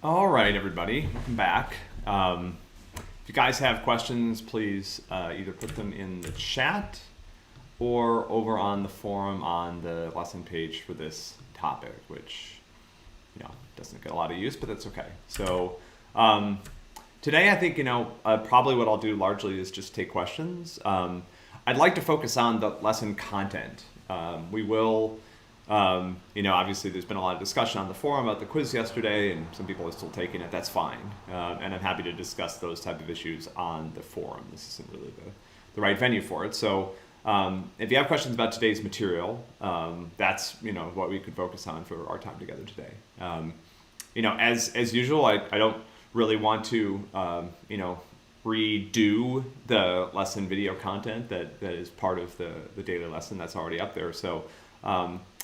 All right, everybody, welcome back. If you guys have questions, please either put them in the chat or over on the forum on the lesson page for this topic, which doesn't get a lot of use, but that's okay. So today, I think probably what I'll do largely is just take questions. I'd like to focus on the lesson content. We will. Obviously there's been a lot of discussion on the forum about the quiz yesterday, and some people are still taking it. That's fine. And I'm happy to discuss those type of issues on the forum. This isn't really the right venue for it. So if you have questions about today's material, that's what we could focus on for our time together today. As usual, I don't really want to redo the lesson video content that is part of the daily lesson that's already up there. So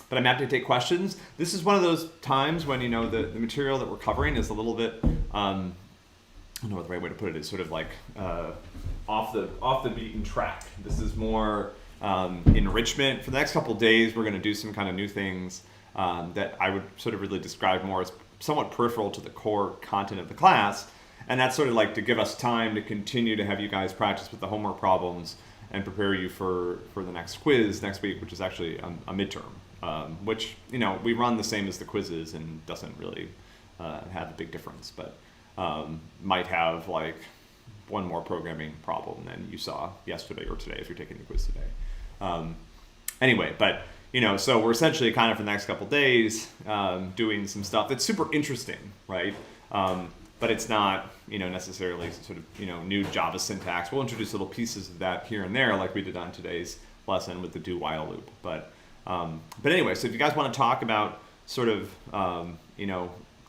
but I'm happy to take questions. This is one of those times when the material that we're covering is a little bit I don't know what the right way to put it is, sort of like off the beaten track. This is more enrichment. For the next couple of days, we're going to do some kind of new things that I would sort of really describe more as somewhat peripheral to the core content of the class, and that's sort of like to give us time to continue to have you guys practice with the homework problems and prepare you for the next quiz next week, which is actually a midterm. Which we run the same as the quizzes and doesn't really have a big difference, but might have like one more programming problem than you saw yesterday or today if you're taking the quiz today. Anyway, but so we're essentially kind of for the next couple days doing some stuff that's super interesting, right? But it's not necessarily sort of new Java syntax. We'll introduce little pieces of that here and there, like we did on today's lesson with the do while loop, but anyway, so if you guys want to talk about sort of,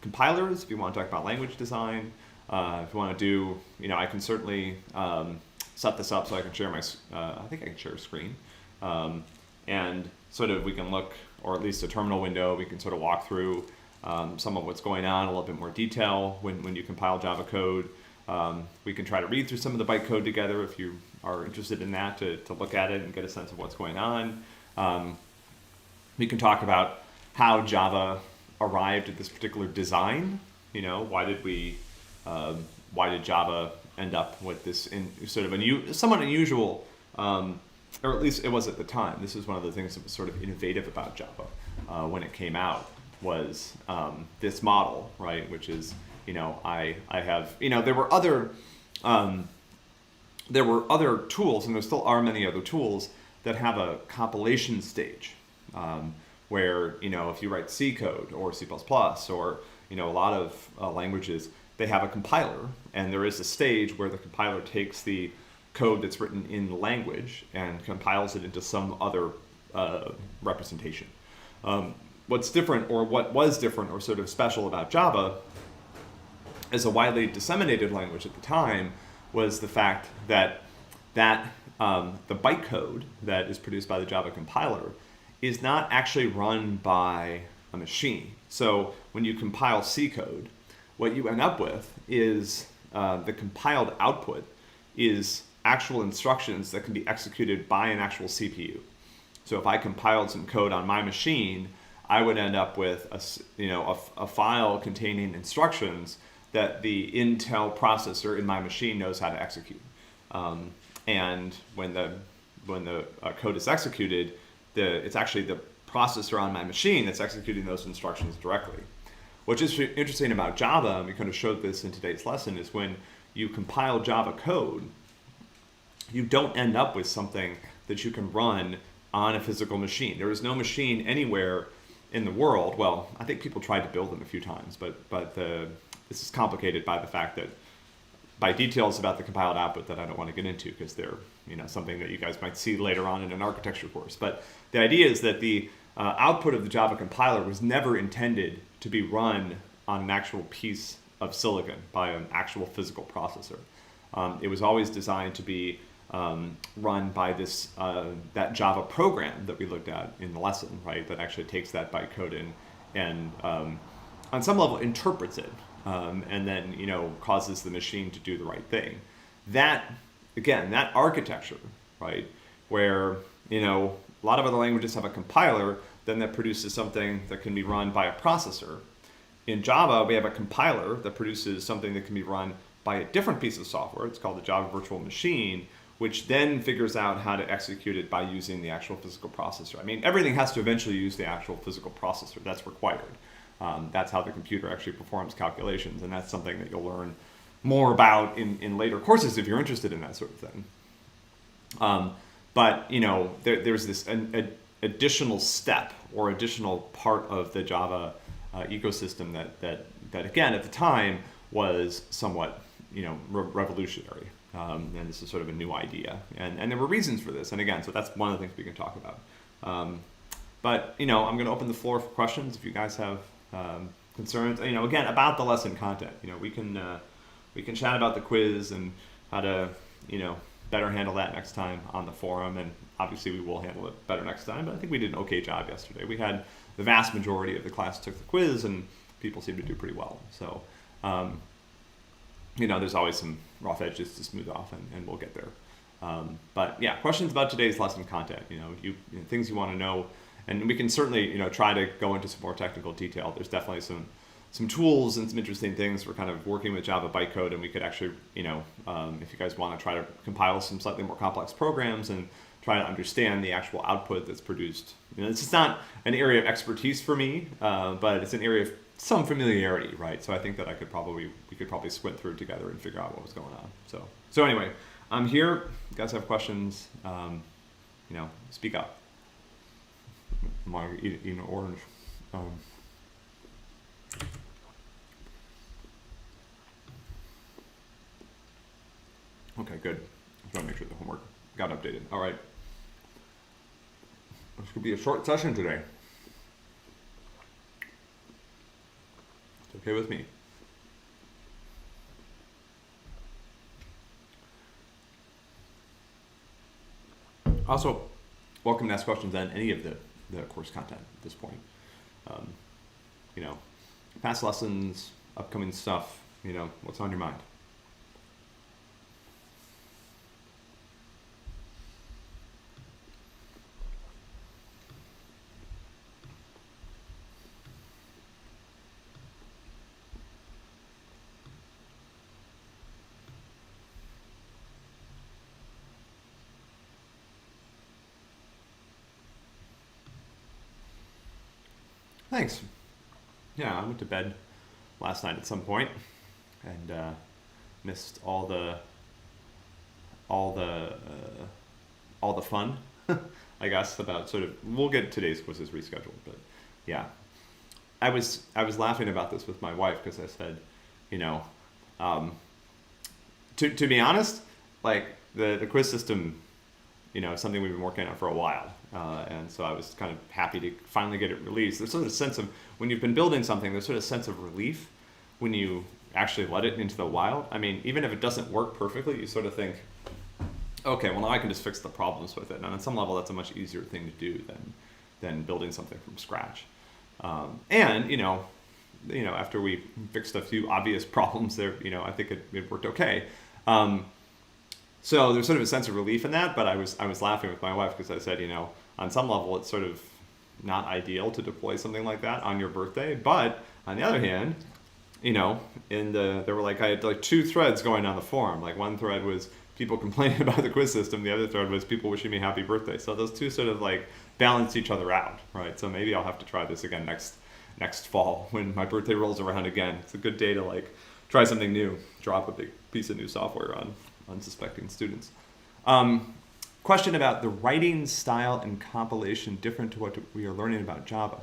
compilers, if you want to talk about language design, if you want to do, I can certainly set this up so I can share my, I think I can share a screen. And sort of we can look, or at least a terminal window, we can sort of walk through some of what's going on, a little bit more detail when you compile Java code. We can try to read through some of the bytecode together if you are interested in that, to look at it and get a sense of what's going on. We can talk about how Java arrived at this particular design. Why did Java end up with this sort of somewhat unusual, or at least it was at the time. This is one of the things that was sort of innovative about Java when it came out, was this model, right? Which is, I have, there were other tools, and there still are many other tools that have a compilation stage, where if you write C code or C++ or a lot of languages, they have a compiler, and there is a stage where the compiler takes the code that's written in the language and compiles it into some other representation. What's different, or what was different or sort of special about Java as a widely disseminated language at the time, was the fact that the bytecode that is produced by the Java compiler is not actually run by a machine. So when you compile C code, what you end up with is the compiled output is actual instructions that can be executed by an actual CPU. So if I compiled some code on my machine, I would end up with a file containing instructions that the Intel processor in my machine knows how to execute. And when the code is executed, it's actually the processor on my machine that's executing those instructions directly. What's interesting about Java, and we kind of showed this in today's lesson, is when you compile Java code, you don't end up with something that you can run on a physical machine. There is no machine anywhere in the world. Well, I think people tried to build them a few times, but this is complicated by the fact that, by details about the compiled output that I don't want to get into, because they're something that you guys might see later on in an architecture course. But the idea is that the output of the Java compiler was never intended to be run on an actual piece of silicon by an actual physical processor. It was always designed to be run by this that Java program that we looked at in the lesson, right? That actually takes that bytecode and on some level interprets it, and then causes the machine to do the right thing. That, again, that architecture, right, where a lot of other languages have a compiler then that produces something that can be run by a processor. in Java, we have a compiler that produces something that can be run by a different piece of software. It's called the Java Virtual Machine, which then figures out how to execute it by using the actual physical processor. I mean, everything has to eventually use the actual physical processor. That's required. That's how the computer actually performs calculations, and that's something that you'll learn more about in later courses if you're interested in that sort of thing. But there's this an additional step or additional part of the Java ecosystem that again at the time was somewhat revolutionary, and this is sort of a new idea, and there were reasons for this, and again, so that's one of the things we can talk about. But I'm going to open the floor for questions if you guys have concerns. Again, about the lesson content. We can chat about the quiz and how to better handle that next time on the forum, and obviously we will handle it better next time. But I think we did an okay job yesterday. We had the vast majority of the class took the quiz, and people seem to do pretty well. So there's always some rough edges to smooth off, and we'll get there. But yeah, questions about today's lesson content, things you want to know, and we can certainly, try to go into some more technical detail. There's definitely some tools and some interesting things. We're kind of working with Java bytecode, and we could actually, if you guys want to try to compile some slightly more complex programs and try to understand the actual output that's produced. It's just not an area of expertise for me, but it's an area of some familiarity, right? So I think that we could probably squint through together and figure out what was going on. So anyway, I'm here. You guys have questions? Speak up. I'm eating an orange. Okay, good. I'm trying to make sure the homework got updated. All right. This could be a short session today. It's okay with me. Also, welcome to ask questions on any of the course content at this point. Past lessons, upcoming stuff, what's on your mind? Thanks. Yeah, I went to bed last night at some point and missed all the fun, I guess, about sort of. We'll get today's quizzes rescheduled, but yeah, I was laughing about this with my wife because I said, to be honest, like the quiz system, is something we've been working on for a while. And so I was kind of happy to finally get it released. There's sort of a sense of, when you've been building something, there's sort of a sense of relief when you actually let it into the wild. I mean, even if it doesn't work perfectly, you sort of think, okay, well now I can just fix the problems with it. And on some level, that's a much easier thing to do than building something from scratch. And after we fixed a few obvious problems there, I think it worked okay. So there's sort of a sense of relief in that, but I was laughing with my wife because I said, on some level it's sort of not ideal to deploy something like that on your birthday, but on the other hand, there were I had two threads going on the forum. Like one thread was people complaining about the quiz system, the other thread was people wishing me happy birthday. So those two sort of balanced each other out, right? So maybe I'll have to try this again next fall when my birthday rolls around again. It's a good day to try something new, drop a big piece of new software on unsuspecting students. Question about the writing style and compilation different to what we are learning about Java.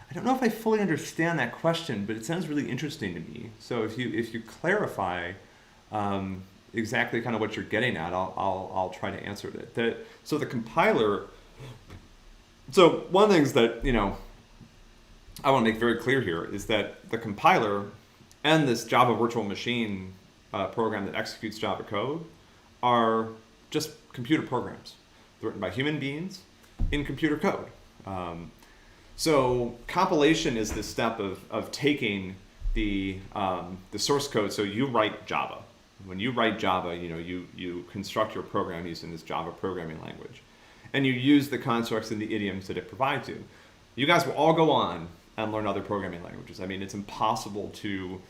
I don't know if I fully understand that question, but it sounds really interesting to me. So if you clarify exactly kind of what you're getting at, I'll try to answer it. So the compiler. So one of the things that I want to make very clear here is that the compiler and this Java virtual machine program that executes Java code are just computer programs. They're written by human beings in computer code. So compilation is this step of taking the source code. So you write Java. When you write Java, you construct your program using this Java programming language, and you use the constructs and the idioms that it provides you. You guys will all go on and learn other programming languages. I mean, it's impossible to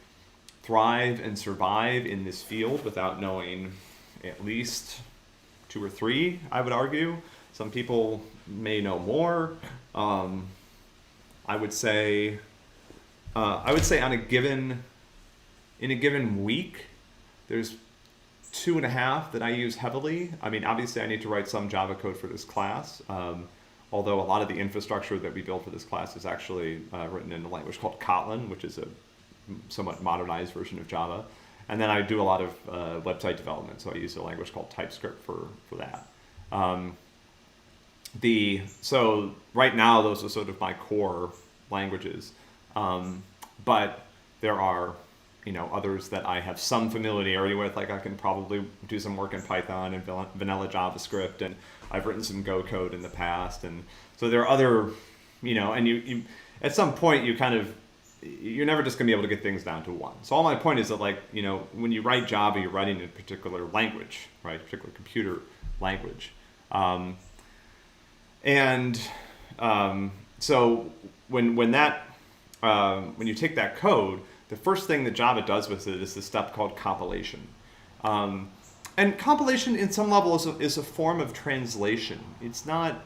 thrive and survive in this field without knowing at least 2 or 3, I would argue. Some people may know more. I would say in a given week, there's 2.5 that I use heavily. I mean, obviously I need to write some Java code for this class, although a lot of the infrastructure that we build for this class is actually written in a language called Kotlin, which is a somewhat modernized version of Java. And then I do a lot of website development, so I use a language called TypeScript for that. So right now, those are sort of my core languages, but there are others that I have some familiarity with. Like I can probably do some work in Python and vanilla JavaScript, and I've written some Go code in the past, and so there are other, and you at some point you're never just going to be able to get things down to one. So all my point is that when you write Java, you're writing in a particular language, right? A particular computer language. So when you take that code, the first thing that Java does with it is this step called compilation. And compilation in some level is a form of translation. It's not,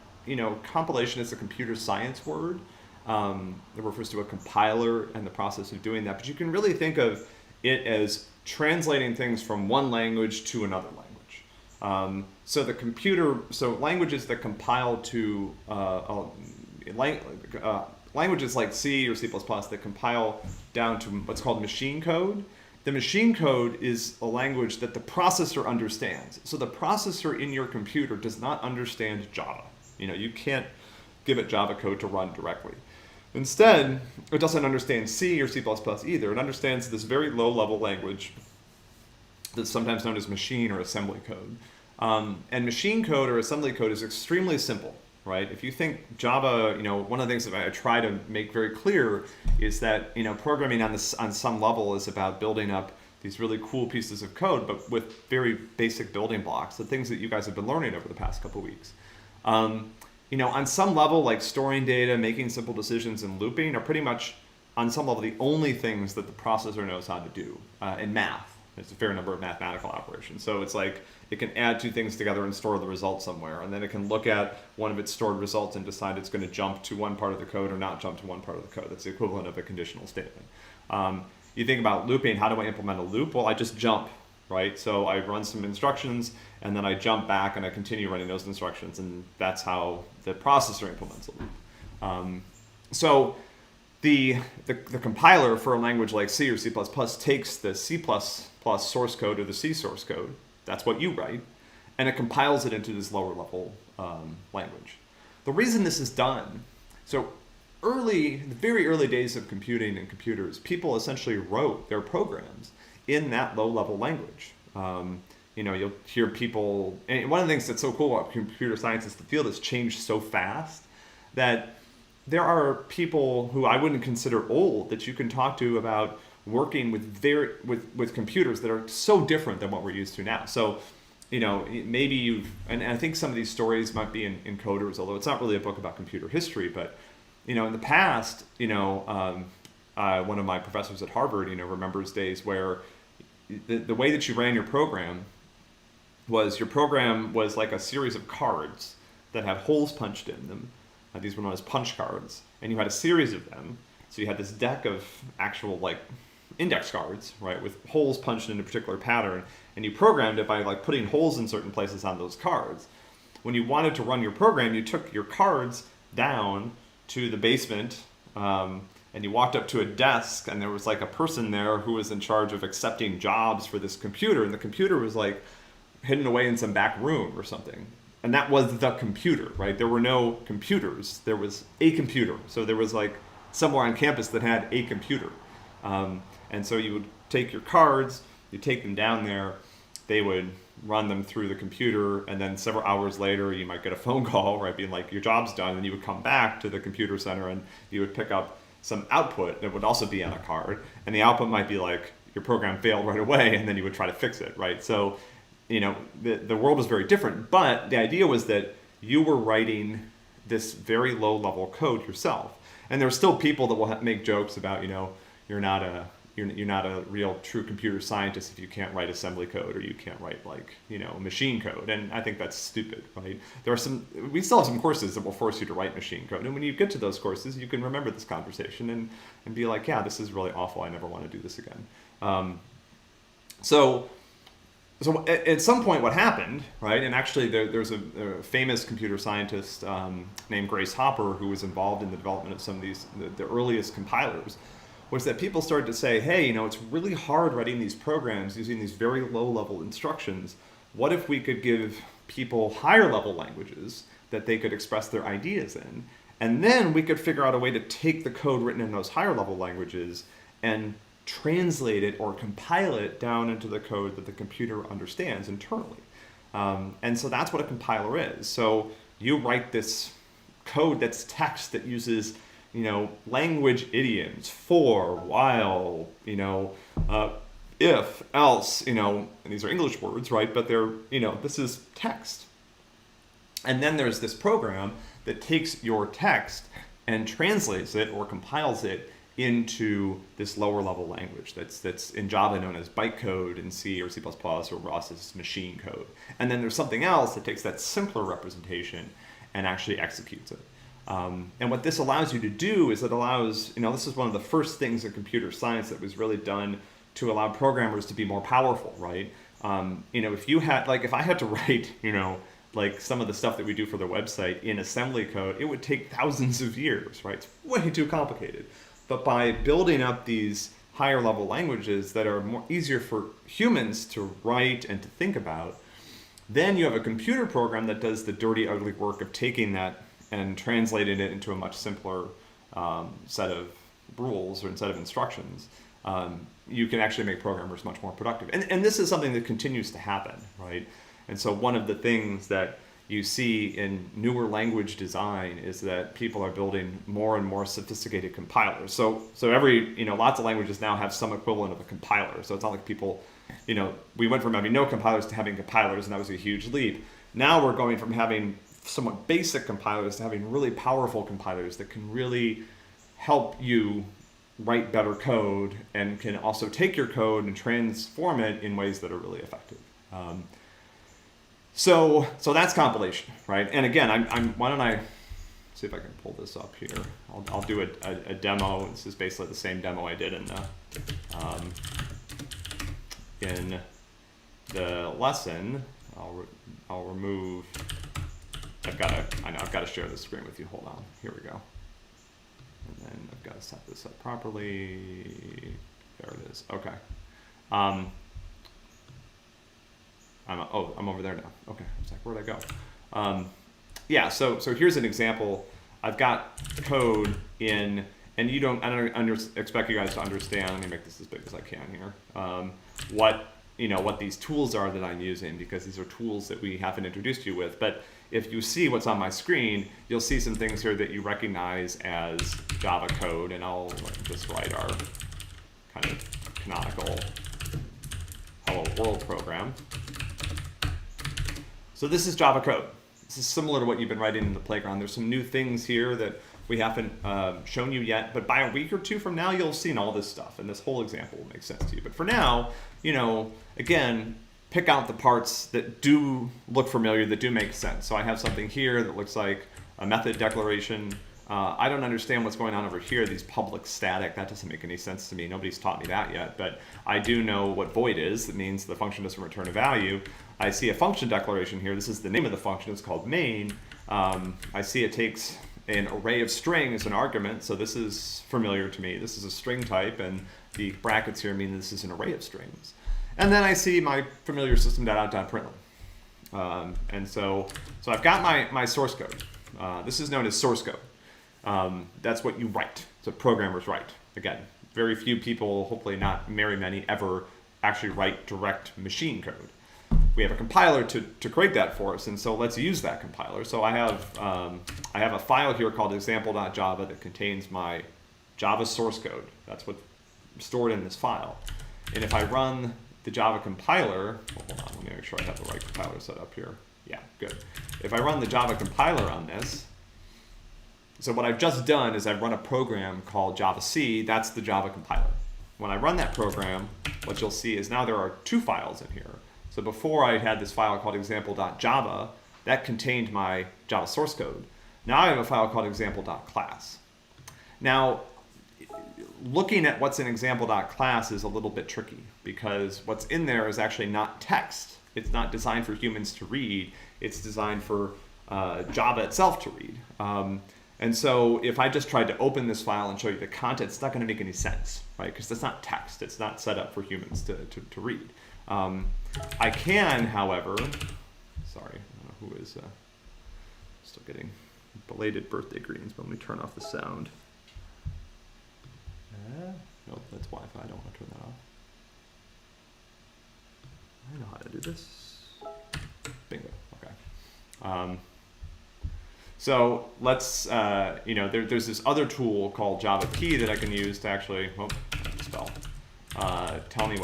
compilation is a computer science word. It refers to a compiler and the process of doing that. But you can really think of it as translating things from one language to another language. So languages that compile to languages like C or C++ that compile down to what's called machine code. The machine code is a language that the processor understands. So the processor in your computer does not understand Java. You can't give it Java code to run directly. Instead, it doesn't understand C or C++ either. It understands this very low-level language that's sometimes known as machine or assembly code. And machine code or assembly code is extremely simple, right? If you think Java, one of the things that I try to make very clear is that, programming on some level is about building up these really cool pieces of code, but with very basic building blocks, the things that you guys have been learning over the past couple of weeks. On some level, like storing data, making simple decisions, and looping are pretty much, on some level, the only things that the processor knows how to do in math. There's a fair number of mathematical operations. So it's like it can add 2 things together and store the result somewhere. And then it can look at one of its stored results and decide it's going to jump to one part of the code or not jump to one part of the code. That's the equivalent of a conditional statement. You think about looping, how do I implement a loop? Well, I just jump, right? So I run some instructions, and then I jump back and I continue running those instructions, and that's how the processor implements a loop. So the compiler for a language like C or C++ takes the C++ source code or the C source code, that's what you write, and it compiles it into this lower level language. The reason this is done, so the very early days of computing and computers, people essentially wrote their programs in that low level language. You'll hear people, and one of the things that's so cool about computer science is the field has changed so fast that there are people who I wouldn't consider old that you can talk to about working with computers that are so different than what we're used to now. So, maybe and I think some of these stories might be in Coders, although it's not really a book about computer history, but, in the past, one of my professors at Harvard, remembers days where the way that you ran your program was like a series of cards that had holes punched in them. These were known as punch cards, and you had a series of them. So you had this deck of actual index cards, right, with holes punched in a particular pattern, and you programmed it by putting holes in certain places on those cards. When you wanted to run your program, you took your cards down to the basement, and you walked up to a desk, and there was a person there who was in charge of accepting jobs for this computer, and the computer was hidden away in some back room or something. And that was the computer, right? There were no computers. There was a computer. So there was somewhere on campus that had a computer. And so you would take your cards, you take them down there, they would run them through the computer, and then several hours later you might get a phone call, right, being your job's done, and you would come back to the computer center and you would pick up some output that would also be on a card, and the output might be your program failed right away, and then you would try to fix it, right? So, the world was very different, but the idea was that you were writing this very low level code yourself. And there's still people that will make jokes about, you're not a real true computer scientist if you can't write assembly code or you can't write machine code. And I think that's stupid, right? We still have some courses that will force you to write machine code. And when you get to those courses, you can remember this conversation and be like, yeah, this is really awful. I never want to do this again. So at some point what happened, right, and actually there's a famous computer scientist named Grace Hopper who was involved in the development of some of the earliest compilers, was that people started to say, hey, it's really hard writing these programs using these very low-level instructions. What if we could give people higher-level languages that they could express their ideas in? And then we could figure out a way to take the code written in those higher-level languages and translate it or compile it down into the code that the computer understands internally. And so that's what a compiler is. So you write this code that's text that uses language idioms, for, while, if, else, and these are English words, right? But they're, this is text. And then there's this program that takes your text and translates it or compiles it into this lower level language that's in Java known as bytecode, in C or C++ or Rust is machine code. And then there's something else that takes that simpler representation and actually executes it. And what this allows you to do is it allows, this is one of the first things in computer science that was really done to allow programmers to be more powerful, right? If you had, if I had to write, some of the stuff that we do for the website in assembly code, it would take thousands of years, right? It's way too complicated. But by building up these higher level languages that are easier for humans to write and to think about, then you have a computer program that does the dirty, ugly work of taking that and translating it into a much simpler set of rules or set of instructions. You can actually make programmers much more productive. And this is something that continues to happen, right? And so one of the things that you see in newer language design is that people are building more and more sophisticated compilers. So lots of languages now have some equivalent of a compiler. So it's not like people, we went from having no compilers to having compilers, and that was a huge leap. Now we're going from having somewhat basic compilers to having really powerful compilers that can really help you write better code and can also take your code and transform it in ways that are really effective. So that's compilation, right? And again, why don't I see if I can pull this up here? I'll do a demo. This is basically the same demo I did in the lesson. I'll remove. I've got to share the screen with you. Hold on. Here we go. And then I've got to set this up properly. There it is. Okay. I'm over there now. Okay, I was like, where'd I go? Yeah, so here's an example. I've got code in, and I don't expect you guys to understand. Let me make this as big as I can here. What these tools are that I'm using, because these are tools that we haven't introduced you with. But if you see what's on my screen, you'll see some things here that you recognize as Java code, and I'll just write our kind of canonical hello world program. So this is Java code. This is similar to what you've been writing in the playground. There's some new things here that we haven't shown you yet, but by a week or two from now, you'll have seen all this stuff, and this whole example will make sense to you. But for now, again, pick out the parts that do look familiar, that do make sense. So I have something here that looks like a method declaration. I don't understand what's going on over here, these public static. That doesn't make any sense to me. Nobody's taught me that yet, but I do know what void is. That means the function doesn't return a value. I see a function declaration here. This is the name of the function. It's called main. I see it takes an array of strings as an argument, so this is familiar to me. This is a string type, and the brackets here mean this is an array of strings. And then I see my familiar system.out.println. And so I've got my source code. This is known as source code. That's what you write. So programmers write. Again, very few people, hopefully not very many, ever actually write direct machine code. We have a compiler to create that for us, and so let's use that compiler. So I have a file here called example.java that contains my Java source code. That's what's stored in this file. And if I run the Java compiler, hold on, let me make sure I have the right compiler set up here. Yeah, good. If I run the Java compiler on this, So what I've just done is I've run a program called Java-C. That's the Java compiler. When I run that program, what you'll see is now there are two files in here. So before I had this file called example.java that contained my Java source code. Now I have a file called example.class. Now, looking at what's in example.class is a little bit tricky because what's in there is actually not text. It's not designed for humans to read. It's designed for Java itself to read. And so if I just tried to open this file and show you the content, it's not going to make any sense, right? Because that's not text. It's not set up for humans to read. I can, however, sorry, I don't know who is still getting belated birthday greetings, but let me turn off the sound. Nope, that's Wi-Fi. I don't want to turn that off. I know how to do this. Bingo. Okay. So let's, there's this other tool called Java Key that I can use to actually, tell me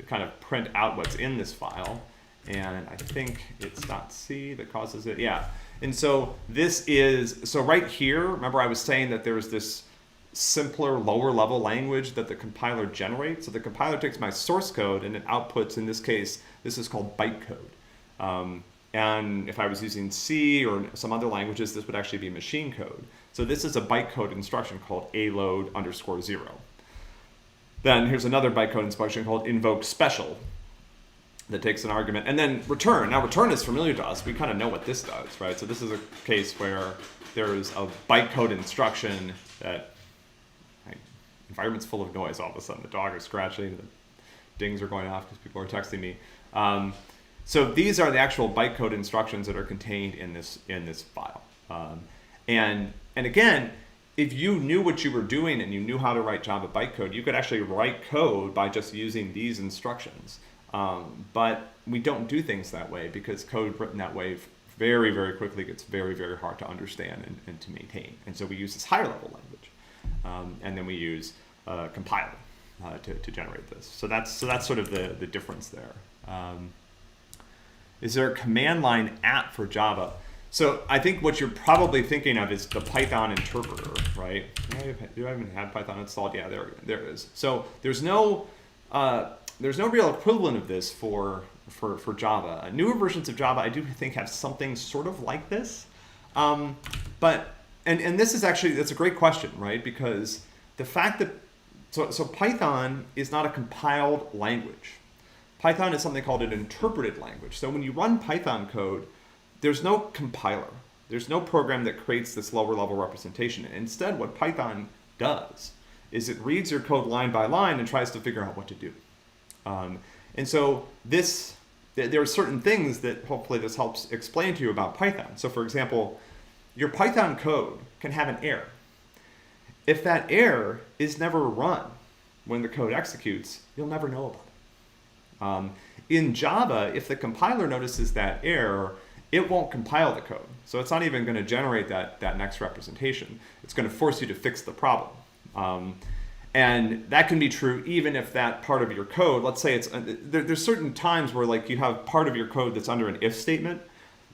kind of print out what's in this file. And I think it's .c that causes it. Yeah. And so so right here, remember I was saying that there's this simpler, lower level language that the compiler generates. So the compiler takes my source code and it outputs, in this case, this is called bytecode. And if I was using C or some other languages, this would actually be machine code. So this is a bytecode instruction called aload_0. Then here's another bytecode instruction called invoke special that takes an argument. And then return. Now return is familiar to us. We kind of know what this does, right? So this is a case where there's a bytecode instruction that environment's full of noise all of a sudden. The dog is scratching, the dings are going off because people are texting me. So these are the actual bytecode instructions that are contained in this file. And again, if you knew what you were doing and you knew how to write Java bytecode, you could actually write code by just using these instructions. But we don't do things that way because code written that way very, very quickly gets very, very hard to understand and to maintain. And so we use this higher level language. And then we use compiler to generate this. So that's sort of the difference there. Is there a command line app for Java? So I think what you're probably thinking of is the Python interpreter, right? Do I even have Python installed? Yeah, there it is. So there's no real equivalent of this for Java. Newer versions of Java, I do think, have something sort of like this. But this is actually, that's a great question, right? Because the fact that, so Python is not a compiled language. Python is something called an interpreted language. So when you run Python code, there's no compiler. There's no program that creates this lower level representation. Instead, what Python does is it reads your code line by line and tries to figure out what to do. And so there are certain things that hopefully this helps explain to you about Python. So for example, your Python code can have an error. If that error is never run when the code executes, you'll never know about it. In Java, if the compiler notices that error, it won't compile the code. So it's not even going to generate that next representation. It's going to force you to fix the problem. And that can be true even if that part of your code, let's say there's certain times where like you have part of your code that's under an if statement,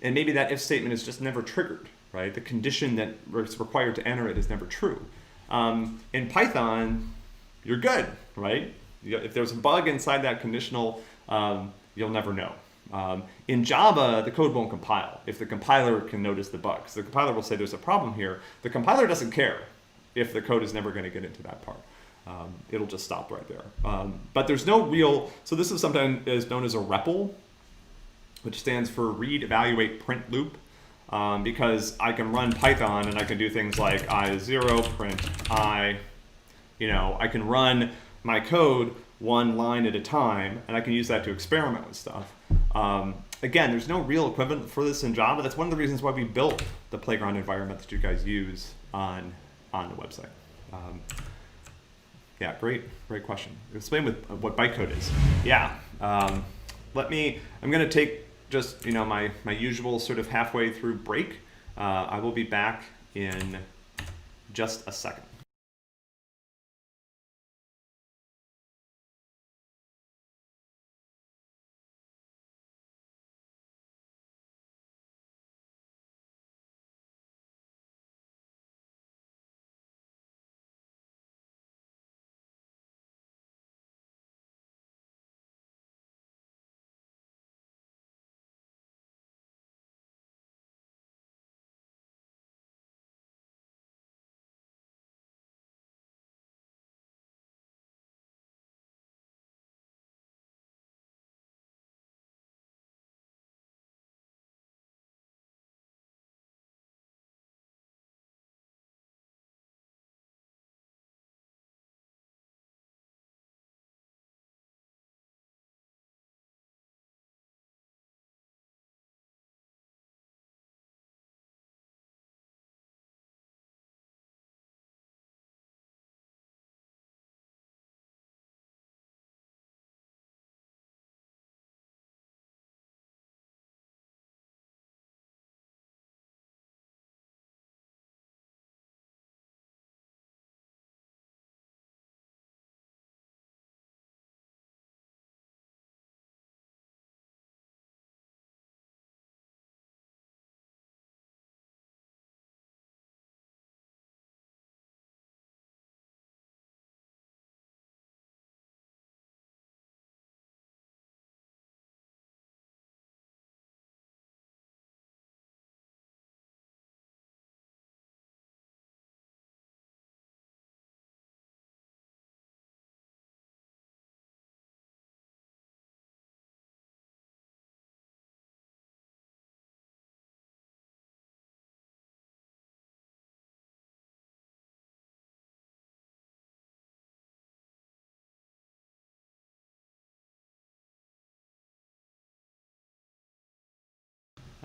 and maybe that if statement is just never triggered, right? The condition that is required to enter it is never true. In Python, you're good, right? If there's a bug inside that conditional, you'll never know. In Java, the code won't compile if the compiler can notice the bug. So the compiler will say there's a problem here. The compiler doesn't care if the code is never going to get into that part. It'll just stop right there. But there's no real, so this is sometimes is known as a REPL, which stands for read, evaluate, print loop. Because I can run Python and I can do things like I0, print I, I can run my code one line at a time, and I can use that to experiment with stuff. Again, there's no real equivalent for this in Java. That's one of the reasons why we built the playground environment that you guys use on the website. Yeah, great question. Explain what bytecode is. Yeah, I'm gonna take just my usual sort of halfway through break. I will be back in just a second.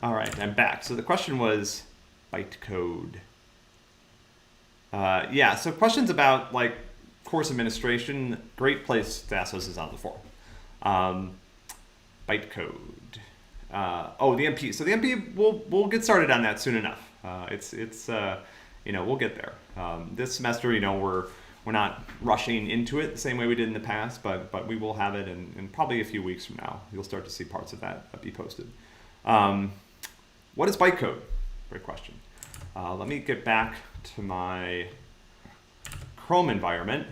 All right, I'm back. So the question was bytecode. Yeah, so questions about like course administration, great place to ask those is on the forum. Bytecode. Oh, the MP. So the MP, we'll get started on that soon enough. We'll get there. This semester, we're not rushing into it the same way we did in the past, but we will have it in probably a few weeks from now. You'll start to see parts of that be posted. What is bytecode? Great question. Let me get back to my Chrome environment.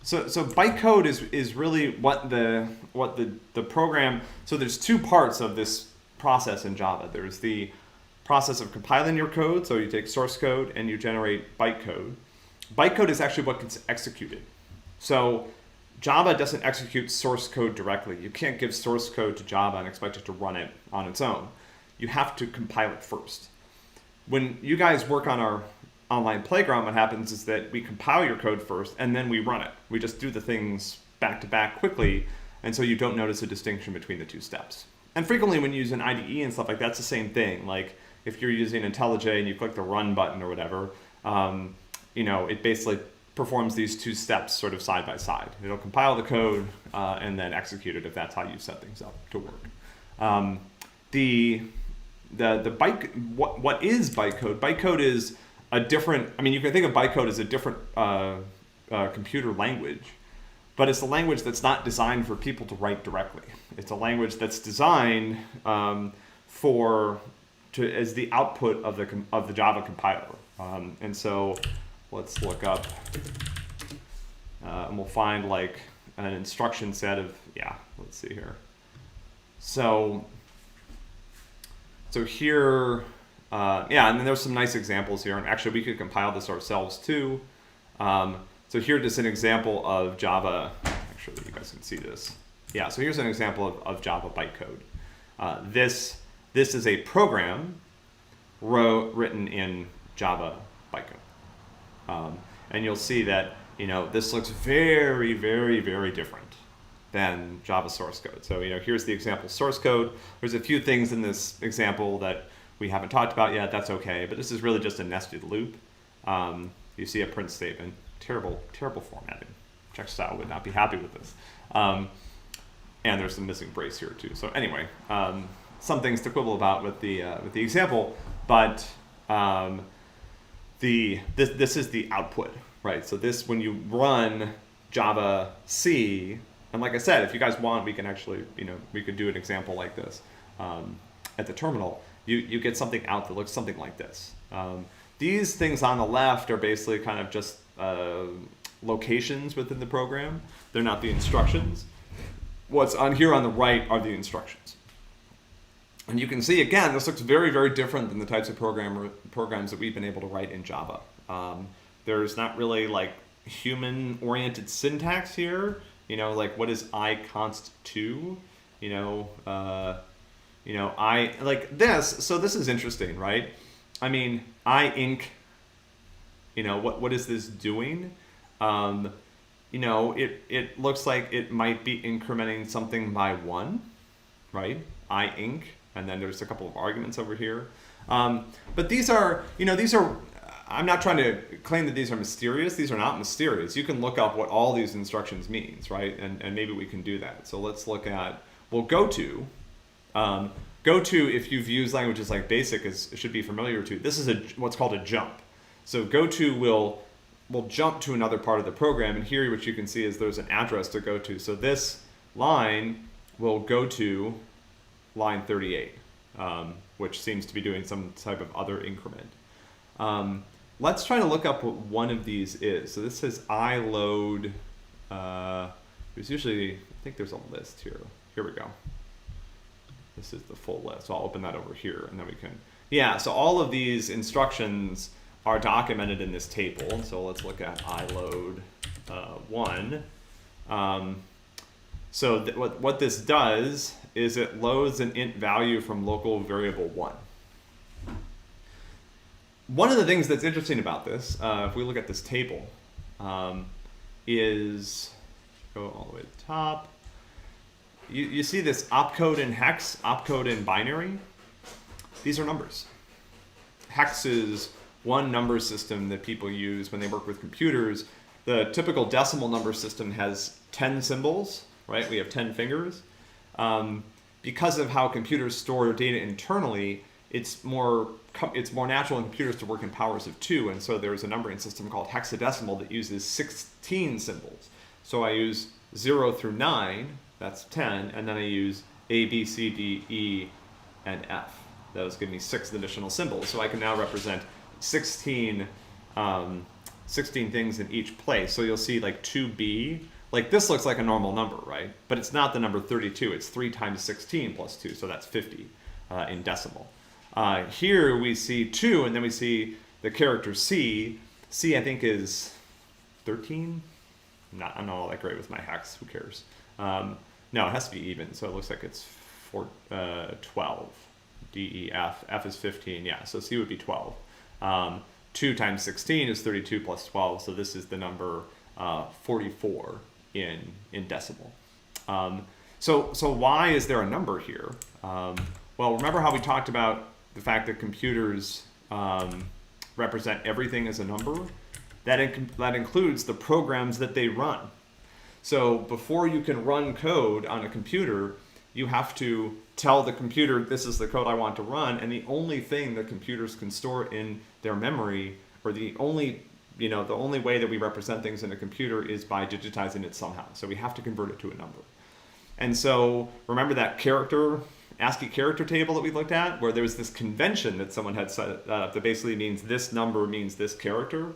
So bytecode is really what the program. So there's two parts of this process in Java. There's the process of compiling your code. So you take source code and you generate bytecode. Bytecode is actually what gets executed. So Java doesn't execute source code directly. You can't give source code to Java and expect it to run it on its own. You have to compile it first. When you guys work on our online playground, what happens is that we compile your code first and then we run it. We just do the things back to back quickly, and so you don't notice a distinction between the two steps. And frequently when you use an IDE and stuff like that, it's the same thing. Like if you're using IntelliJ and you click the run button or whatever, it basically performs these two steps sort of side by side. It'll compile the code and then execute it if that's how you set things up to work. The byte, what is bytecode? Bytecode is a different, you can think of bytecode as a different computer language, but it's a language that's not designed for people to write directly. It's a language that's designed as the output of the Java compiler. And so let's look up, and we'll find like an instruction set of, let's see here. So here, and then there's some nice examples here. And actually, we could compile this ourselves too. So here's just an example of Java. Actually, you guys can see this. Yeah, so here's an example of Java bytecode. This is a program written in Java bytecode. And you'll see that this looks very, very, very different than Java source code. So here's the example source code. There's a few things in this example that we haven't talked about yet. That's okay, but this is really just a nested loop. You see a print statement. Terrible formatting. Checkstyle would not be happy with this. And there's some missing brace here too. So anyway, some things to quibble about with the example, but this is the output, right? So this, when you run Java C, and like I said, if you guys want, we can actually, we could do an example like this at the terminal. You get something out that looks something like this. These things on the left are basically kind of just locations within the program. They're not the instructions. What's on here on the right are the instructions. And you can see, again, this looks very, very different than the types of programs that we've been able to write in Java. There's not really like human-oriented syntax here. Like what is I const 2? I like this. So this is interesting, right? I inc. What is this doing? It looks like it might be incrementing something by 1, right? I inc. And then there's a couple of arguments over here. But these are, I'm not trying to claim that these are mysterious. These are not mysterious. You can look up what all these instructions means, right? And maybe we can do that. So let's look at, goto, if you've used languages like BASIC, should be familiar to. This is what's called a jump. So goto will jump to another part of the program. And here what you can see is there's an address to go to. So this line will go to line 38, which seems to be doing some type of other increment. Let's try to look up what one of these is. So this says iload. There's usually, I think there's a list here. Here we go. This is the full list. So I'll open that over here and then we can. Yeah, so all of these instructions are documented in this table. So let's look at iload 1. So what this does is it loads an int value from local variable 1. One of the things that's interesting about this, if we look at this table, is, go all the way to the top, you see this opcode in hex, opcode in binary. These are numbers. Hex is one number system that people use when they work with computers. The typical decimal number system has 10 symbols, right? We have 10 fingers. Because of how computers store data internally, it's more natural in computers to work in powers of 2, and so there's a numbering system called hexadecimal that uses 16 symbols. So I use 0 through 9, that's 10, and then I use A, B, C, D, E, and F. Those give me 6 additional symbols, so I can now represent 16 things in each place. So you'll see like 2B, like this looks like a normal number, right? But it's not the number 32, it's 3 times 16 plus 2, so that's 50 in decimal. Here we see 2, and then we see the character C. C, I think, is 13? I'm not all that great with my hex, who cares? No, it has to be even, so it looks like it's 12. D, E, F. F is 15, yeah, so C would be 12. 2 times 16 is 32 plus 12, so this is the number 44 in decimal. So why is there a number here? Well, remember how we talked about the fact that computers represent everything as a number? That includes the programs that they run. So before you can run code on a computer, you have to tell the computer, this is the code I want to run, and the only thing that computers can store in their memory, or the only way that we represent things in a computer is by digitizing it somehow. So we have to convert it to a number. And so remember that ASCII character table that we looked at, where there was this convention that someone had set up that basically means this number means this character?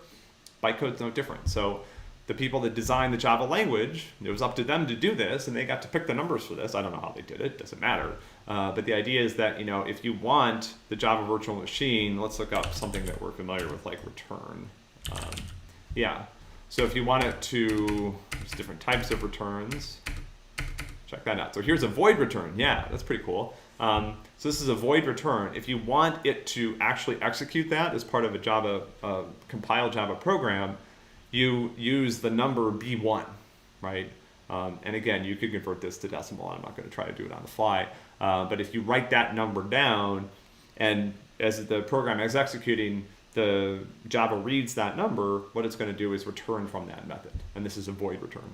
Bytecode's no different. So the people that designed the Java language, it was up to them to do this, and they got to pick the numbers for this. I don't know how they did it, doesn't matter. But the idea is that, if you want the Java virtual machine, let's look up something that we're familiar with, like return. So if you want it to, there's different types of returns. Check that out. So here's a void return. Yeah, that's pretty cool. So this is a void return. If you want it to actually execute that as part of a Java, compiled Java program, you use the number B1, right? And again, you could convert this to decimal. I'm not going to try to do it on the fly. But if you write that number down, and as the program is executing, the Java reads that number, what it's going to do is return from that method. And this is a void return.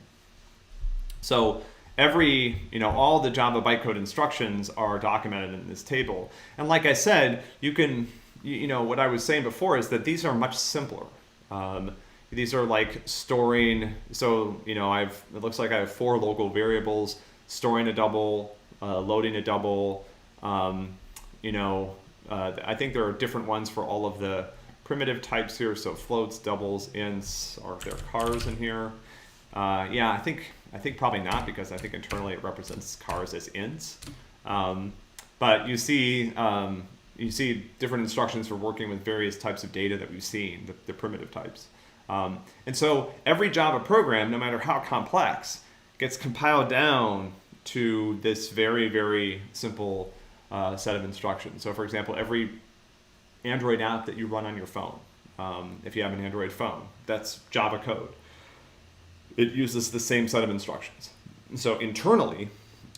So all the Java bytecode instructions are documented in this table. And like I said, you can, what I was saying before is that these are much simpler. These are like storing, so, it looks like I have 4 local variables, storing a double, loading a double, I think there are different ones for all of the primitive types here, so floats, doubles, ints, or if there are cars in here. I think probably not, because I think internally it represents cars as ints. But you see different instructions for working with various types of data that we've seen, the primitive types. And so every Java program, no matter how complex, gets compiled down to this very, very simple set of instructions. So for example, every Android app that you run on your phone, if you have an Android phone, that's Java code. It uses the same set of instructions. So internally,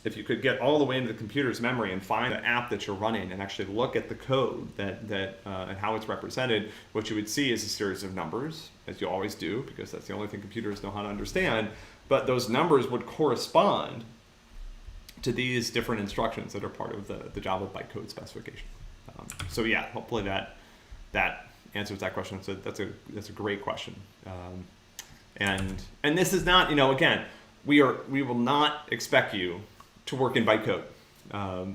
if you could get all the way into the computer's memory and find the app that you're running and actually look at the code and how it's represented, what you would see is a series of numbers, as you always do, because that's the only thing computers know how to understand. But those numbers would correspond to these different instructions that are part of the Java bytecode specification. Hopefully that answers that question. So that's a great question. And this is not, again, we will not expect you to work in bytecode. I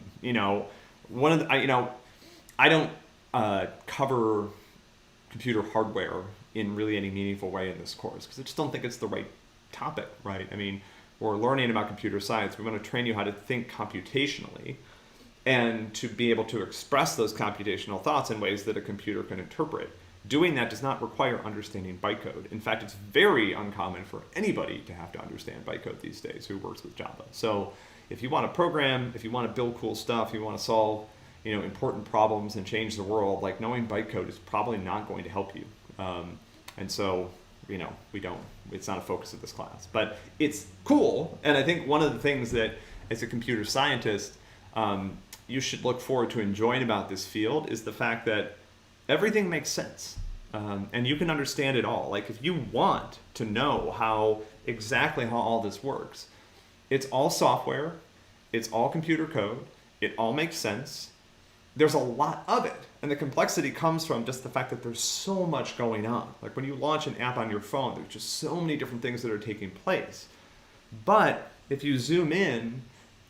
don't cover computer hardware in really any meaningful way in this course, because I just don't think it's the right topic, right? I mean, we're learning about computer science. We want to train you how to think computationally and to be able to express those computational thoughts in ways that a computer can interpret. Doing that does not require understanding bytecode. In fact, it's very uncommon for anybody to have to understand bytecode these days who works with Java. So if you want to program, if you want to build cool stuff, you want to solve important problems and change the world, like knowing bytecode is probably not going to help you. And so, it's not a focus of this class. But it's cool, and I think one of the things that as a computer scientist, you should look forward to enjoying about this field is the fact that everything makes sense. And you can understand it all. Like if you want to know exactly how all this works, it's all software, it's all computer code, it all makes sense. There's a lot of it. And the complexity comes from just the fact that there's so much going on. Like when you launch an app on your phone, there's just so many different things that are taking place. But if you zoom in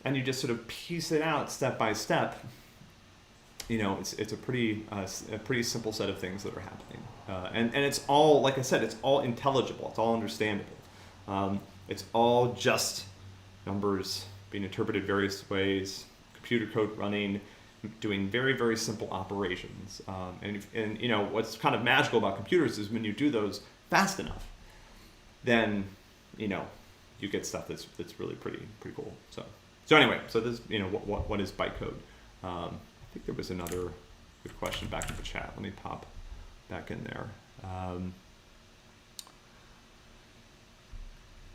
and you just sort of piece it out step by step, it's a pretty simple set of things that are happening. And it's all, like I said, it's all intelligible. It's all understandable. It's all just numbers being interpreted various ways, computer code running, doing very, very simple operations. And what's kind of magical about computers is when you do those fast enough, then, you get stuff that's really pretty cool. So anyway, so this, what is bytecode? I think there was another good question back in the chat. Let me pop back in there.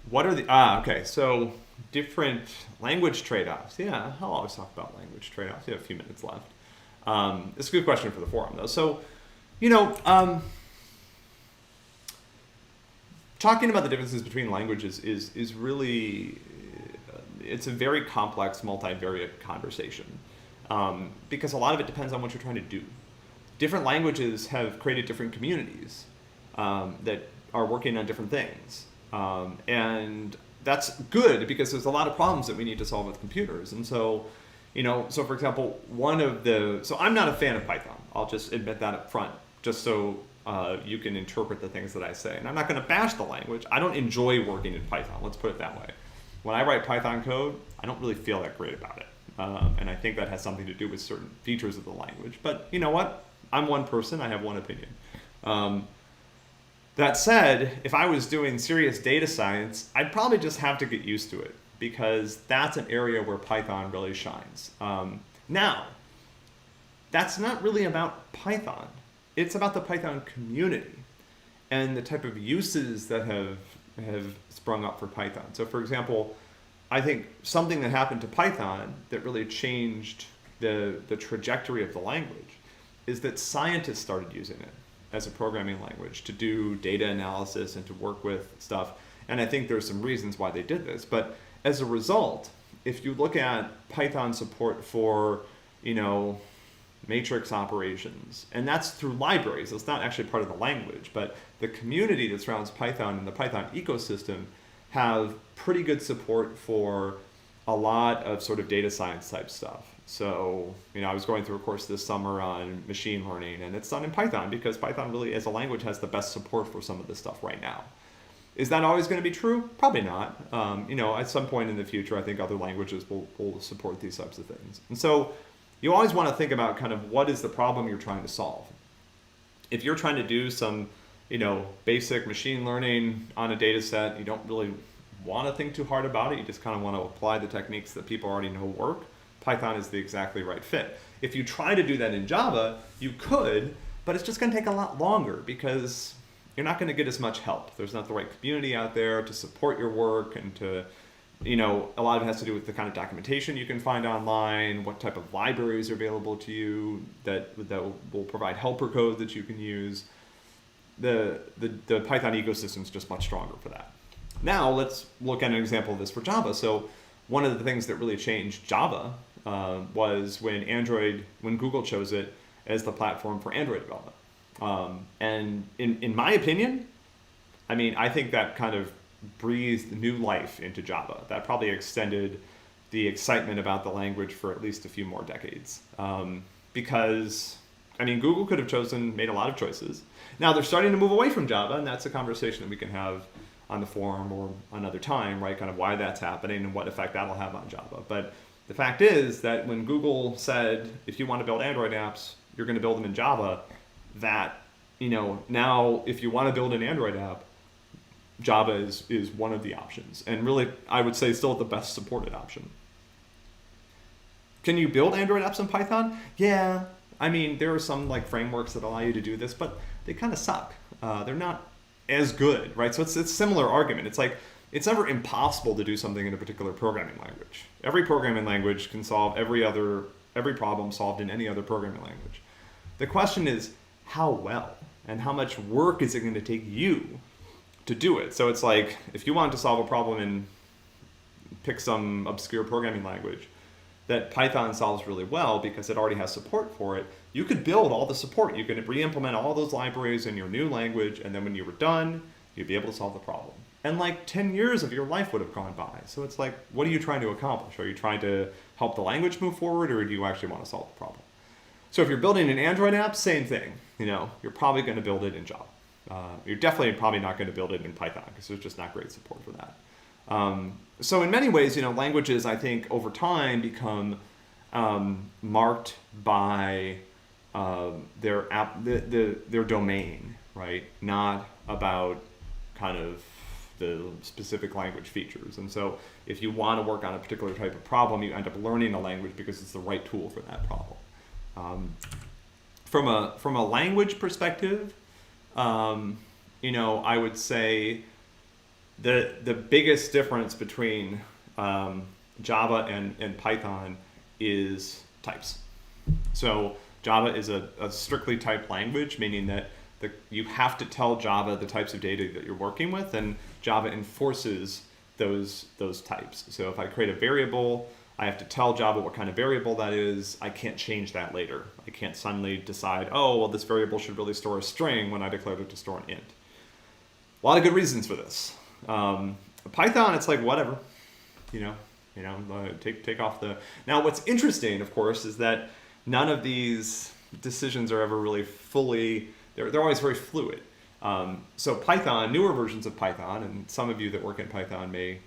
What are the, okay, so different language trade-offs. Yeah, I'll always talk about language trade-offs. We have a few minutes left. It's a good question for the forum, though. So, talking about the differences between languages is really, it's a very complex, multivariate conversation. Because a lot of it depends on what you're trying to do. Different languages have created different communities that are working on different things. And that's good because there's a lot of problems that we need to solve with computers. And so, so for example, so I'm not a fan of Python. I'll just admit that up front, just so you can interpret the things that I say. And I'm not going to bash the language. I don't enjoy working in Python. Let's put it that way. When I write Python code, I don't really feel that great about it. And I think that has something to do with certain features of the language. But you know what? I'm one person. I have one opinion. That said, if I was doing serious data science, I'd probably just have to get used to it because that's an area where Python really shines. Now, that's not really about Python. It's about the Python community and the type of uses that have sprung up for Python. So for example, I think something that happened to Python that really changed the trajectory of the language is that scientists started using it as a programming language to do data analysis and to work with stuff. And I think there's some reasons why they did this. But as a result, if you look at Python support for, matrix operations, and that's through libraries, it's not actually part of the language, but the community that surrounds Python and the Python ecosystem have pretty good support for a lot of sort of data science type stuff. So, I was going through a course this summer on machine learning, and it's done in Python because Python really, as a language, has the best support for some of this stuff right now. Is that always going to be true? Probably not. At some point in the future, I think other languages will support these types of things. And so you always want to think about kind of what is the problem you're trying to solve. If you're trying to do some, basic machine learning on a data set, you don't really want to think too hard about it. You just kind of want to apply the techniques that people already know work. Python is the exactly right fit. If you try to do that in Java, you could, but it's just going to take a lot longer because you're not going to get as much help. There's not the right community out there to support your work and to, a lot of it has to do with the kind of documentation you can find online, what type of libraries are available to you that will provide helper code that you can use. The Python ecosystem is just much stronger for that. Now let's look at an example of this for Java. So one of the things that really changed Java was when Google chose it as the platform for Android development. And in my opinion, I think that kind of breathed new life into Java. That probably extended the excitement about the language for at least a few more decades. Because, Google could have made a lot of choices. Now they're starting to move away from Java, and that's a conversation that we can have on the forum or another time, right? Kind of why that's happening and what effect that'll have on Java. But the fact is that when Google said, if you want to build Android apps, you're going to build them in Java, that, now if you want to build an Android app, Java is one of the options. And really, I would say still the best supported option. Can you build Android apps in Python? Yeah. There are some frameworks that allow you to do this, but they kind of suck. They're not as good, right? So it's a similar argument. It's like it's never impossible to do something in a particular programming language. Every programming language can solve every problem solved in any other programming language. The question is how well and how much work is it going to take you to do it? So it's like if you want to solve a problem in pick some obscure programming language that Python solves really well because it already has support for it, you could build all the support. You could re-implement all those libraries in your new language, and then when you were done, you'd be able to solve the problem. And like 10 years of your life would have gone by. So it's like, what are you trying to accomplish? Are you trying to help the language move forward, or do you actually want to solve the problem? So if you're building an Android app, same thing. You're probably going to build it in Java. You're definitely probably not going to build it in Python because there's just not great support for that. So in many ways, languages, I think, over time become marked by their domain, right? Not about kind of the specific language features. And so if you want to work on a particular type of problem, you end up learning a language because it's the right tool for that problem. From a language perspective, I would say the biggest difference between Java and Python is types. So Java is a strictly typed language, meaning that you have to tell Java the types of data that you're working with, and Java enforces those types. So if I create a variable, I have to tell Java what kind of variable that is. I can't change that later. I can't suddenly decide, oh, well, this variable should really store a string when I declared it to store an int. A lot of good reasons for this. Python, it's like whatever, take off the. Now, what's interesting, of course, is that none of these decisions are ever really fully. They're always very fluid. So Python, newer versions of Python, and some of you that work in Python may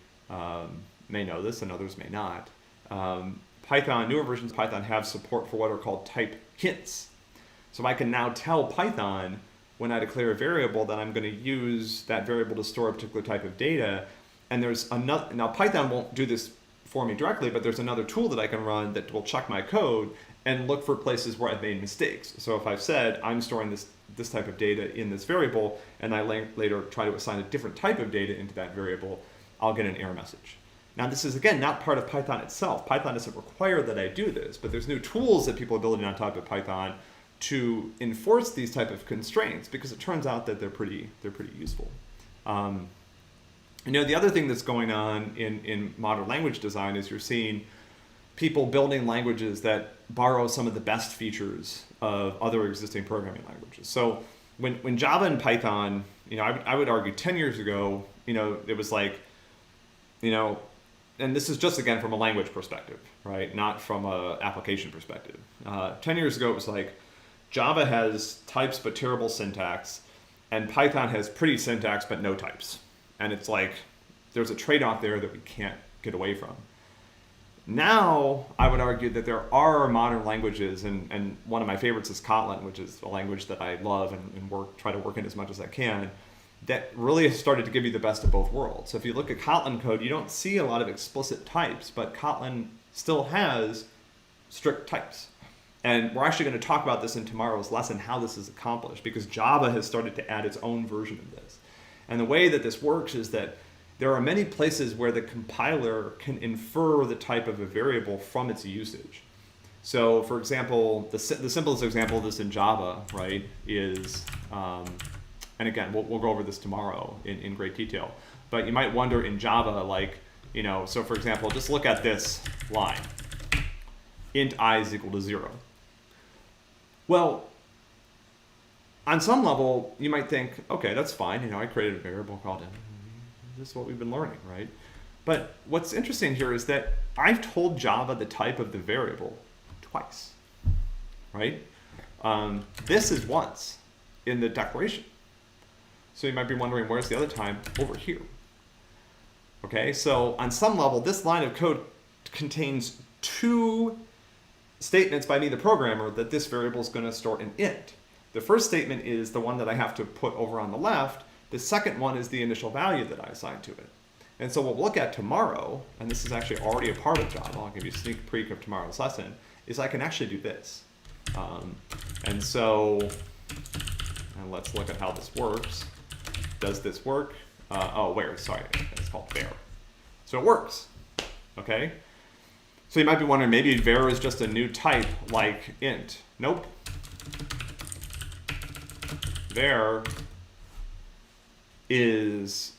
know this, and others may not. Newer versions of Python have support for what are called type hints. So I can now tell Python when I declare a variable that I'm going to use that variable to store a particular type of data. And there's another, now Python won't do this for me directly, but there's another tool that I can run that will check my code and look for places where I've made mistakes. So if I've said I'm storing this type of data in this variable, and I later try to assign a different type of data into that variable, I'll get an error message. Now this is, again, not part of Python itself. Python doesn't require that I do this, but there's new tools that people are building on top of Python to enforce these type of constraints, because it turns out that they're pretty useful. The other thing that's going on in modern language design is you're seeing people building languages that borrow some of the best features of other existing programming languages. So when Java and Python, I would argue 10 years ago, it was like, and this is just, again, from a language perspective, right? Not from an application perspective. 10 years ago, it was like Java has types but terrible syntax, and Python has pretty syntax but no types. And it's like there's a trade-off there that we can't get away from. Now, I would argue that there are modern languages, and one of my favorites is Kotlin, which is a language that I love and try to work in as much as I can, that really has started to give you the best of both worlds. So if you look at Kotlin code, you don't see a lot of explicit types, but Kotlin still has strict types. And we're actually going to talk about this in tomorrow's lesson, how this is accomplished, because Java has started to add its own version of this. And the way that this works is that there are many places where the compiler can infer the type of a variable from its usage. So, for example, the simplest example of this in Java, right, is, and again, we'll go over this tomorrow in great detail, but you might wonder in Java, so for example, just look at this line, int I is equal to 0. Well, on some level, you might think, okay, that's fine. I created a variable called int. This is what we've been learning, right? But what's interesting here is that I've told Java the type of the variable twice, right? This is once in the declaration. So you might be wondering, where's the other time? Over here. Okay, so on some level, this line of code contains two statements by me, the programmer, that this variable is going to store an int. The first statement is the one that I have to put over on the left. The second one is the initial value that I assigned to it. And so what we'll look at tomorrow, and this is actually already a part of Java, I'll give you a sneak peek of tomorrow's lesson, is I can actually do this. And let's look at how this works. Does this work? sorry, it's called var. So it works, okay? So you might be wondering, maybe var is just a new type like int. Nope. Var is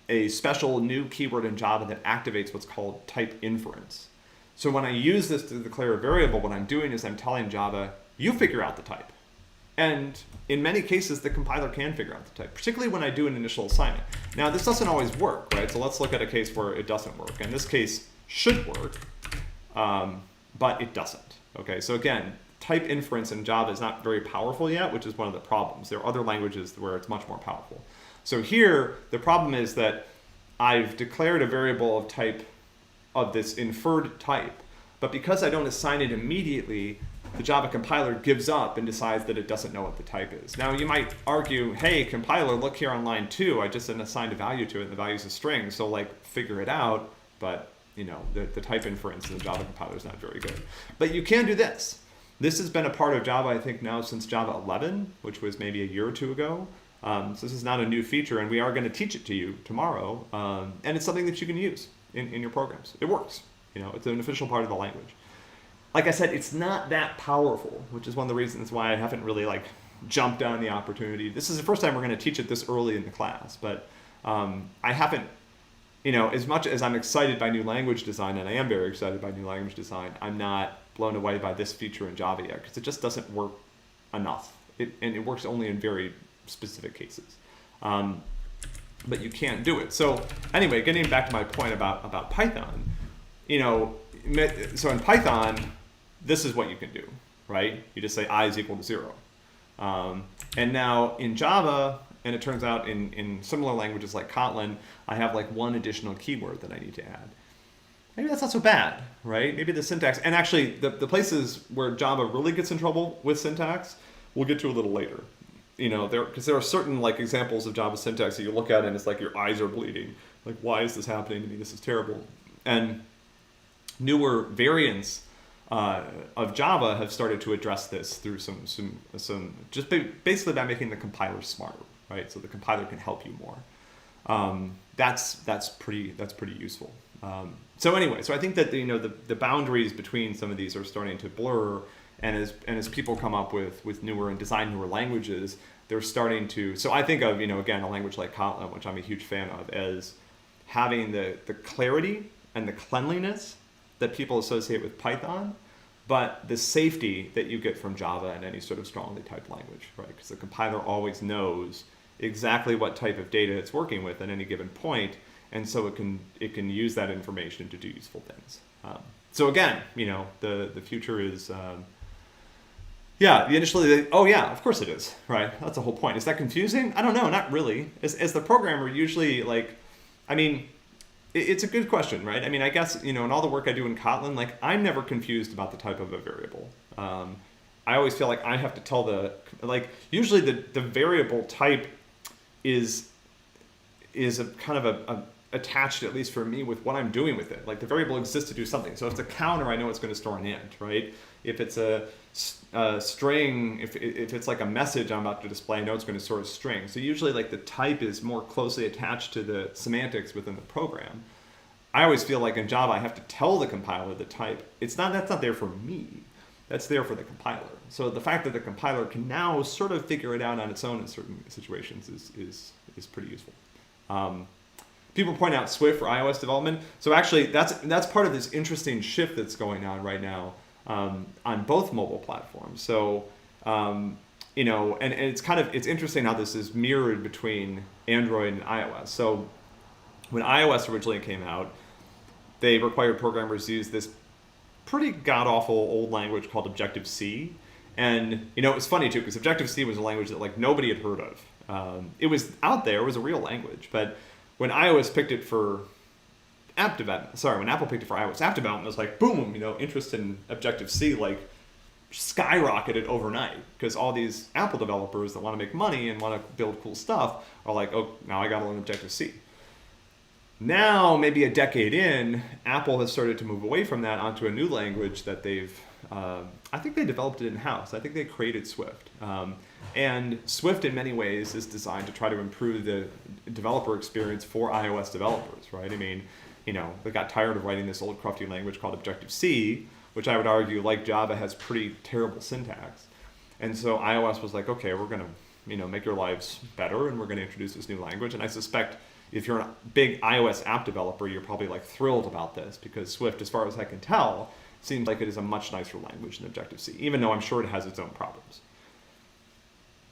a special new keyword in Java that activates what's called type inference. So when I use this to declare a variable, what I'm doing is I'm telling Java, you figure out the type. And in many cases, the compiler can figure out the type, particularly when I do an initial assignment. Now, this doesn't always work, right? So let's look at a case where it doesn't work. And this case should work, but it doesn't. Okay, so again, type inference in Java is not very powerful yet, which is one of the problems. There are other languages where it's much more powerful. So here, the problem is that I've declared a variable of type of this inferred type, but because I don't assign it immediately, the Java compiler gives up and decides that it doesn't know what the type is. Now you might argue, hey, compiler, look here on line 2, I just assigned a value to it, and the value is a string, so like figure it out, but you know, the type inference in the Java compiler is not very good. But you can do this. This has been a part of Java, I think, now since Java 11, which was maybe a year or two ago. So this is not a new feature, and we are going to teach it to you tomorrow. And it's something that you can use in your programs. It works. You know, it's an official part of the language. Like I said, it's not that powerful, which is one of the reasons why I haven't really like jumped on the opportunity. This is the first time we're going to teach it this early in the class, but I haven't, you know, as much as I'm excited by new language design, and I am very excited by new language design, I'm not blown away by this feature in Java yet, because it just doesn't work enough. And it works only in very specific cases. But you can't do it. So anyway, getting back to my point about Python, you know, so in Python, this is what you can do, right? You just say I is equal to 0. And now in Java, and it turns out in similar languages like Kotlin, I have like one additional keyword that I need to add. Maybe that's not so bad, right? Maybe the syntax, and actually the places where Java really gets in trouble with syntax, we'll get to a little later. You know, because there are certain like examples of Java syntax that you look at and it's like your eyes are bleeding. Like, why is this happening to me? This is terrible. And newer variants of Java have started to address this through some just basically by making the compiler smarter, right? So the compiler can help you more. That's pretty useful. So anyway, so I think that the boundaries between some of these are starting to blur, and as people come up with newer and design newer languages, they're starting to. So I think of again a language like Kotlin, which I'm a huge fan of, as having the clarity and the cleanliness that people associate with Python, but the safety that you get from Java and any sort of strongly typed language, right? Because the compiler always knows exactly what type of data it's working with at any given point, and so it can use that information to do useful things. So again, the future is, oh yeah, of course it is, right? That's the whole point. Is that confusing? I don't know, not really. As the programmer, usually it's a good question, right? I mean, I guess, in all the work I do in Kotlin, like I'm never confused about the type of a variable. I always feel like I have to tell usually the variable type is a kind of a attached, at least for me, with what I'm doing with it. Like the variable exists to do something. So if it's a counter, I know it's going to store an int, right? If it's a string, if it's like a message I'm about to display, I know it's going to store a string. So usually like the type is more closely attached to the semantics within the program. I always feel like in Java, I have to tell the compiler the type. That's not there for me. That's there for the compiler. So the fact that the compiler can now sort of figure it out on its own in certain situations is pretty useful. People point out Swift for iOS development. So actually, that's part of this interesting shift that's going on right now on both mobile platforms. So and it's interesting how this is mirrored between Android and iOS. So when iOS originally came out, they required programmers to use this pretty god-awful old language called Objective-C. And it was funny too, because Objective-C was a language that like nobody had heard of. It was out there, it was a real language, but when iOS picked it for app development, when Apple picked it for iOS app development, it was like boom, interest in Objective-C like skyrocketed overnight, because all these Apple developers that want to make money and want to build cool stuff are like, oh, now I got to learn Objective-C. Now, maybe a decade in, Apple has started to move away from that onto a new language that they've I think they developed it in-house. I think they created Swift. And Swift, in many ways, is designed to try to improve the developer experience for iOS developers, right? I mean, they got tired of writing this old crufty language called Objective-C, which I would argue, like Java, has pretty terrible syntax. And so iOS was like, okay, we're going to make your lives better, and we're going to introduce this new language. And I suspect if you're a big iOS app developer, you're probably like thrilled about this, because Swift, as far as I can tell, seems like it is a much nicer language than Objective-C, even though I'm sure it has its own problems.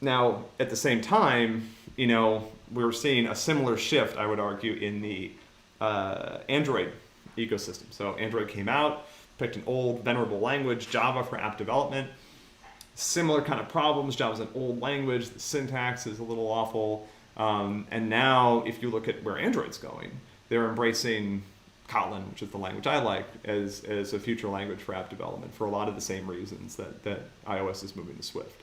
Now, at the same time, we're seeing a similar shift, I would argue, in the Android ecosystem. So Android came out, picked an old, venerable language, Java, for app development. Similar kind of problems. Java's an old language. The syntax is a little awful. And now, if you look at where Android's going, they're embracing Kotlin, which is the language I like, as a future language for app development for a lot of the same reasons that iOS is moving to Swift.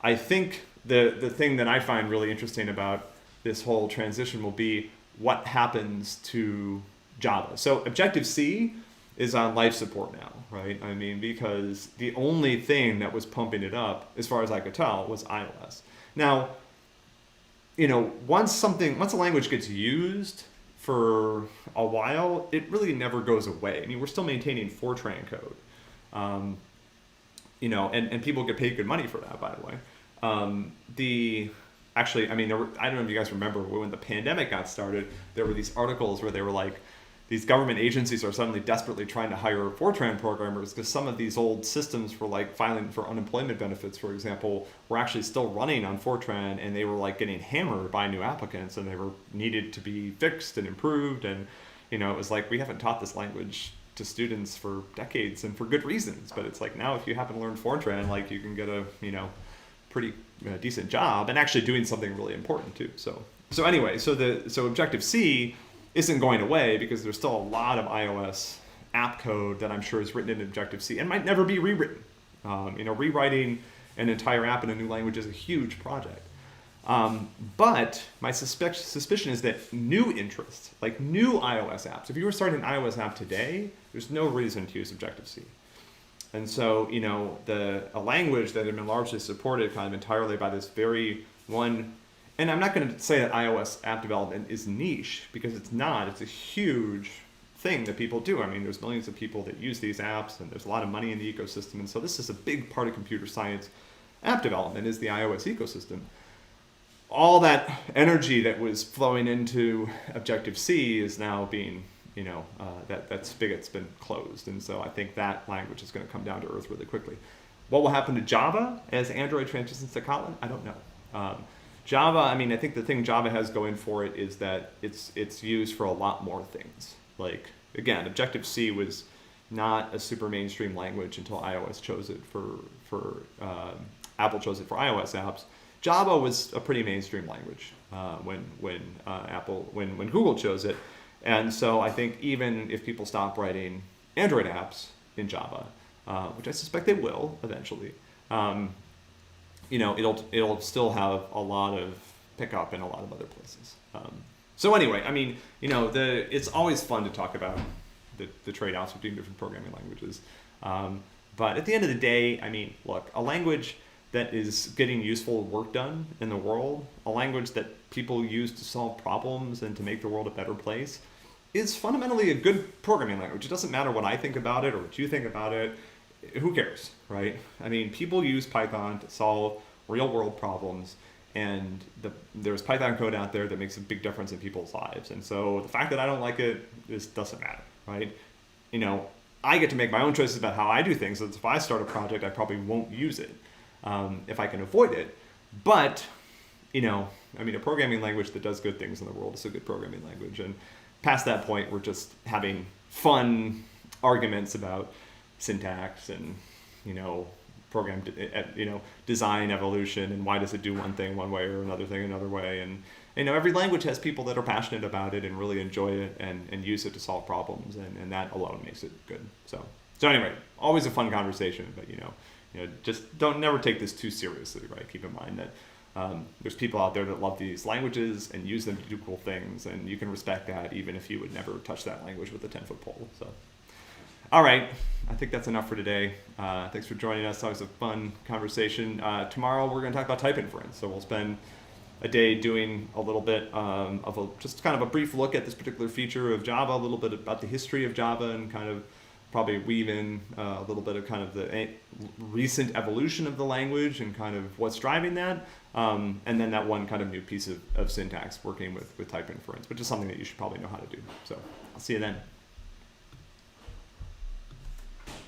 I think the thing that I find really interesting about this whole transition will be what happens to Java. So Objective-C is on life support now, right? I mean, because the only thing that was pumping it up, as far as I could tell, was iOS. Now, once a language gets used for a while, it really never goes away. I mean, we're still maintaining Fortran code, and people get paid good money for that, by the way. I don't know if you guys remember when the pandemic got started, there were these articles where they were like, these government agencies are suddenly desperately trying to hire Fortran programmers because some of these old systems for like filing for unemployment benefits, for example, were actually still running on Fortran, and they were like getting hammered by new applicants, and they were needed to be fixed and improved. And, it was like, we haven't taught this language to students for decades, and for good reasons. But it's like, now if you happen to learn Fortran, like, you can get a, pretty decent job, and actually doing something really important too. So Objective-C isn't going away, because there's still a lot of iOS app code that I'm sure is written in Objective-C and might never be rewritten. Rewriting an entire app in a new language is a huge project. But my suspicion is that new interests, like new iOS apps, if you were starting an iOS app today, there's no reason to use Objective-C. And so, a language that had been largely supported kind of entirely by this very one. And I'm not going to say that iOS app development is niche, because it's not. It's a huge thing that people do. I mean, there's millions of people that use these apps, and there's a lot of money in the ecosystem. And so this is a big part of computer science app development, is the iOS ecosystem. All that energy that was flowing into Objective-C is now being, that spigot's been closed. And so I think that language is going to come down to earth really quickly. What will happen to Java as Android transitions to Kotlin? I don't know. Java, I think the thing Java has going for it is that it's used for a lot more things. Like, again, Objective-C was not a super mainstream language until iOS chose it for Apple chose it for iOS apps. Java was a pretty mainstream language when Google chose it. And so I think even if people stop writing Android apps in Java, which I suspect they will eventually, it'll still have a lot of pickup in a lot of other places. So anyway, it's always fun to talk about the trade-offs between different programming languages. But at the end of the day, look, a language that is getting useful work done in the world, a language that people use to solve problems and to make the world a better place, is fundamentally a good programming language. It doesn't matter what I think about it or what you think about it. Who cares, right? People use Python to solve real-world problems, and there's Python code out there that makes a big difference in people's lives. And so the fact that I don't like it doesn't matter, right? I get to make my own choices about how I do things. So if I start a project, I probably won't use it if I can avoid it. But, a programming language that does good things in the world is a good programming language. And past that point, we're just having fun arguments about syntax and, program, design evolution, and why does it do one thing one way or another thing another way. And, every language has people that are passionate about it and really enjoy it and use it to solve problems, and that alone makes it good. So anyway, always a fun conversation, but, just never take this too seriously, right? Keep in mind that there's people out there that love these languages and use them to do cool things, and you can respect that even if you would never touch that language with a 10-foot pole. So All right. I think that's enough for today. Thanks for joining us. That was a fun conversation. Tomorrow we're going to talk about type inference. So we'll spend a day doing a little bit of just kind of a brief look at this particular feature of Java, a little bit about the history of Java, and kind of probably weave in a little bit of kind of the recent evolution of the language and kind of what's driving that. And then that one kind of new piece of syntax working with type inference, which is something that you should probably know how to do. So I'll see you then.